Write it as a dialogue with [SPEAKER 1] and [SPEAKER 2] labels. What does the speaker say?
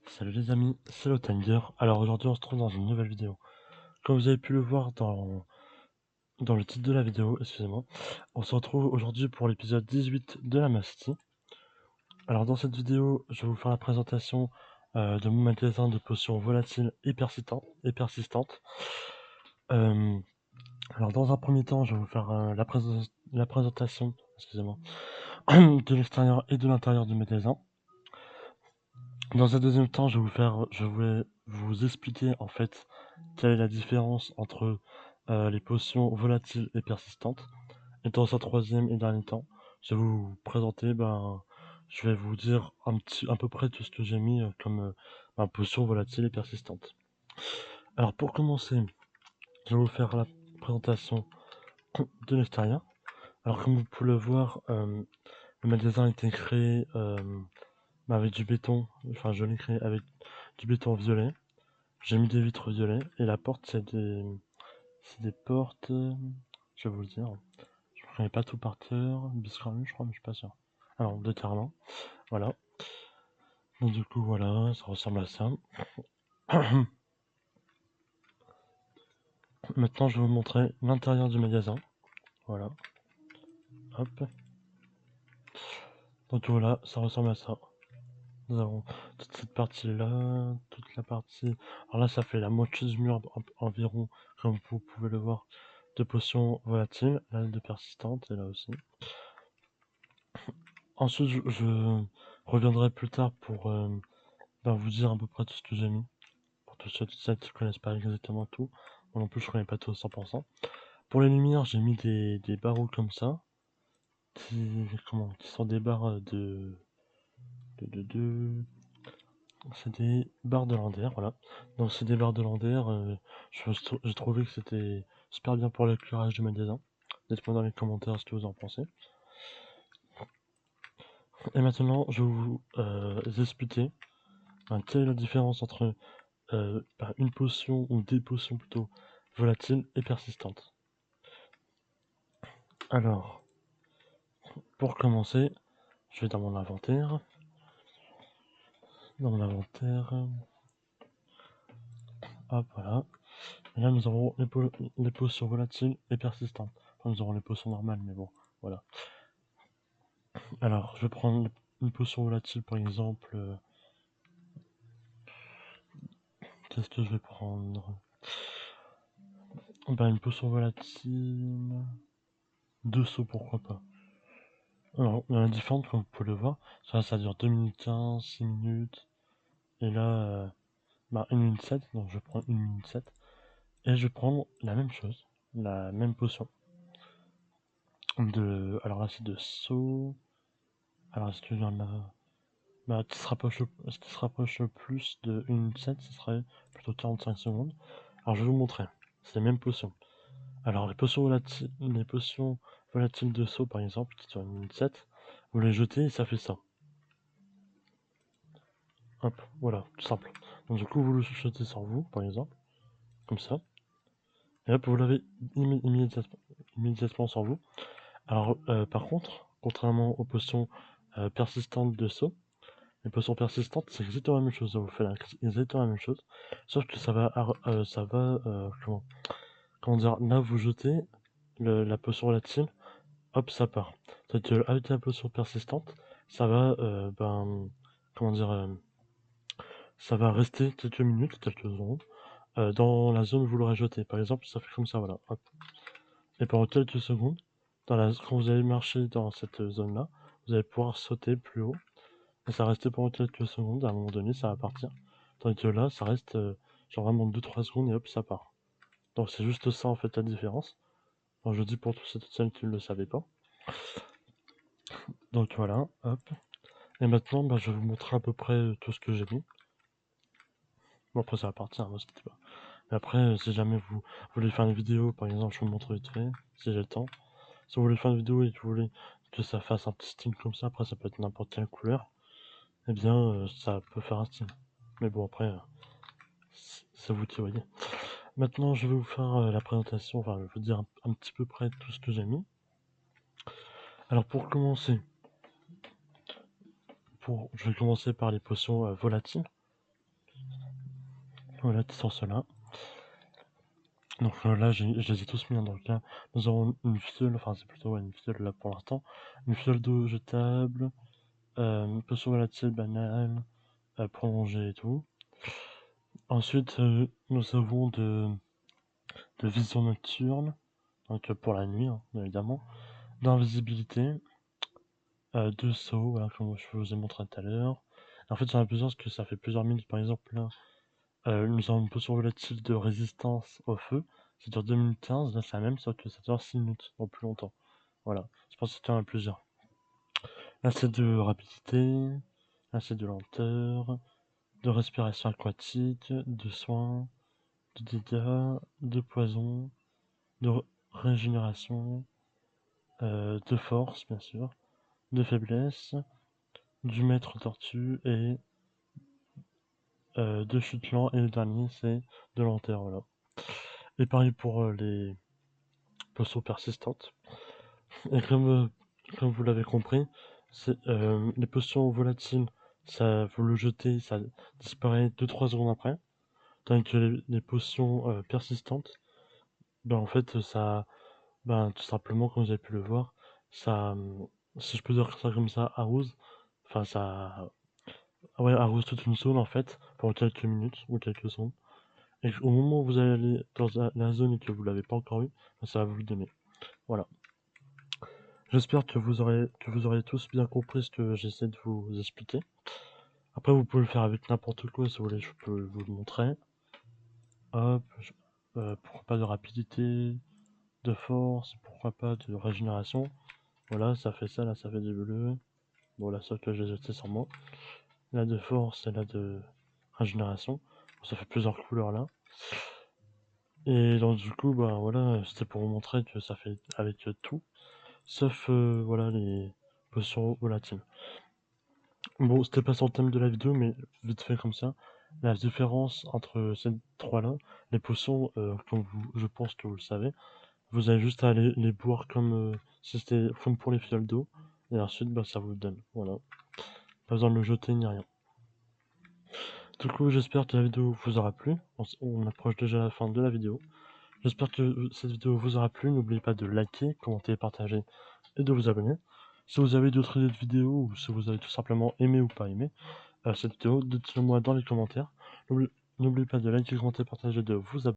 [SPEAKER 1] Salut les amis, c'est Lotanger. Alors aujourd'hui on se trouve dans une nouvelle vidéo. Comme vous avez pu le voir dans le titre de la vidéo, excusez-moi, on se retrouve aujourd'hui pour l'épisode 18 de la Masty. Alors dans cette vidéo, je vais vous faire la présentation de mon magasin de potions volatiles et persistantes. Alors dans un premier temps, je vais vous faire la présentation, excusez-moi, de l'extérieur et de l'intérieur du magasin. Dans un deuxième temps, je vais vous expliquer en fait quelle est la différence entre les potions volatiles et persistantes. Et dans un troisième et dernier temps, je vais vous présenter, je vais vous dire à peu près tout ce que j'ai mis comme potions volatiles et persistantes. Alors pour commencer, je vais vous faire la présentation de l'extérieur. Alors comme vous pouvez le voir, le magasin a été créé avec du béton, enfin je l'ai créé avec du béton violet. J'ai mis des vitres violets et la porte c'est des portes, je vais vous le dire. Je ne connais pas tout par cœur, Biscornu je crois mais je suis pas sûr. Alors de Carlan, voilà. Donc du coup voilà, ça ressemble à ça. Maintenant je vais vous montrer l'intérieur du magasin. Voilà. Hop. Donc voilà, ça ressemble à ça. Nous avons toute cette partie là, toute la partie. Alors là ça fait la moitié du mur environ, comme vous pouvez le voir, de potions volatiles, là de persistantes et là aussi. Ensuite, je reviendrai plus tard pour vous dire à peu près tout ce que j'ai mis. Pour tous ceux qui ne connaissent pas exactement tout. Moi non plus, je connais pas tout à 100%. Pour les lumières, j'ai mis des barreaux comme ça. Qui sont des barres de c'est des barres de Lander, voilà. Donc c'est des barres de Lander. J'ai trouvé que c'était super bien pour l'éclairage du magasin. Dites-moi dans les commentaires ce que vous en pensez. Et maintenant, je vais vous expliquer quelle est la différence entre une potion ou des potions plutôt volatiles et persistantes. Alors, pour commencer, je vais dans mon inventaire. Hop, voilà. Et là, nous avons les potions volatiles et persistantes. Enfin, nous aurons les potions normales, mais bon, voilà. Alors, je vais prendre une potion volatile, par exemple. Qu'est-ce que je vais prendre? Une potion volatile... 2 sauts, pourquoi pas. Alors, il y en a différentes, comme vous pouvez le voir. Ça dure 2 minutes 15, 6 minutes. Et là, 1 minute 7, donc je prends 1 minute 7. Et je vais prendre la même chose, la même potion. Alors là, c'est de saut. Alors, est-ce qu'il y en a... ce qui se rapproche le plus de 1 minute 7, ce serait plutôt 45 secondes. Alors, je vais vous montrer. C'est les mêmes potions. Alors, les potions volatiles de saut, par exemple, qui sont 1 minute 7, vous les jetez et ça fait ça. Hop, voilà, tout simple. Donc, du coup, vous le jetez sur vous, par exemple, comme ça. Et hop, vous l'avez immédiatement sur vous. Alors, par contre, contrairement aux potions persistantes de saut, les potions persistantes, c'est exactement la même chose. Ça vous fait exactement la même chose. Sauf que comment dire, là, vous jetez la potion volatile, hop, ça part. C'est-à-dire qu'avec la potion persistante, ça va, comment dire, ça va rester quelques minutes, quelques secondes, dans la zone où vous l'aurez jeté. Par exemple, ça fait comme ça, voilà, hop. Et pendant quelques secondes, quand vous allez marcher dans cette zone-là, vous allez pouvoir sauter plus haut. Et ça va rester pendant quelques secondes, à un moment donné, ça va partir. Tandis que là, ça reste genre vraiment 2-3 secondes et hop, ça part. Donc c'est juste ça en fait la différence. Alors je dis pour tous ceux qui ne le savaient pas. Donc voilà, hop. Et maintenant, je vais vous montrer à peu près tout ce que j'ai mis. Bon après ça va partir, hein, c'était pas. Mais après, si jamais vous voulez faire une vidéo, par exemple, je vous montre vite fait, si j'ai le temps. Si vous voulez faire une vidéo et que vous voulez que ça fasse un petit style comme ça, après ça peut être n'importe quelle couleur, eh bien ça peut faire un style. Mais bon après, c'est vous qui voyez. Maintenant je vais vous faire la présentation, enfin je vais vous dire un petit peu près tout ce que j'ai mis. Alors pour commencer, je vais commencer par les potions volatiles. Voilà, sur cela. Donc là, je les ai tous mis, hein. Donc là, nous avons une fiole, enfin c'est plutôt une fiole là pour l'instant. Une fiole d'eau jetable, une potion volatile banale, prolongée et tout. Ensuite, nous avons de vision nocturne, donc pour la nuit, hein, évidemment. D'invisibilité, 2 sauts, voilà, comme je vous ai montré tout à l'heure. En fait, j'en ai besoin parce que ça fait plusieurs minutes, par exemple là. Nous avons une potion volatile de résistance au feu, ça dure 2 minutes 15, là c'est la même, sauf que ça dure 6 minutes, donc plus longtemps. Voilà, je pense que c'était un plusieurs. Là c'est de rapidité, là c'est de lenteur, de respiration aquatique, de soins, de dégâts, de poison, de régénération, de force bien sûr, de faiblesse, du maître tortue et de chute lent, et le dernier c'est de lenteur, voilà. Et pareil pour les potions persistantes. Et comme vous l'avez compris, les potions volatiles, ça, vous le jetez, ça disparaît 2-3 secondes après. Tandis que les potions persistantes, ben en fait, ça, ben tout simplement, comme vous avez pu le voir, ça, si je peux dire ça comme ça, arrose, enfin ça, ouais, arrose toute une zone en fait, pendant quelques minutes ou quelques secondes. Et au moment où vous allez aller dans la zone et que vous l'avez pas encore eu, ben, ça va vous le donner. Voilà. J'espère que vous aurez tous bien compris ce que j'essaie de vous expliquer. Après, vous pouvez le faire avec n'importe quoi, si vous voulez, je peux vous le montrer. Hop, pourquoi pas de rapidité, de force, pourquoi pas de régénération. Voilà, ça fait ça, là ça fait du bleu. Bon, là, ça que j'ai jeté sur moi. Là de force et là de régénération. Bon, ça fait plusieurs couleurs là. Et donc du coup, bah voilà, c'était pour vous montrer que ça fait avec tout. Sauf, voilà, les potions volatiles. Bon, c'était pas sur le thème de la vidéo, mais vite fait comme ça. La différence entre ces trois-là, les potions, comme je pense que vous le savez, vous avez juste à les boire comme si c'était comme pour les fioles d'eau, et ensuite, bah, ça vous le donne. Voilà. Pas besoin de le jeter ni rien. Du coup, j'espère que la vidéo vous aura plu. On approche déjà la fin de la vidéo. J'espère que cette vidéo vous aura plu. N'oubliez pas de liker, commenter, partager et de vous abonner. Si vous avez d'autres idées de vidéos ou si vous avez tout simplement aimé ou pas aimé cette vidéo, dites-le moi dans les commentaires. N'oubliez pas de liker, commenter, partager, de vous abonner.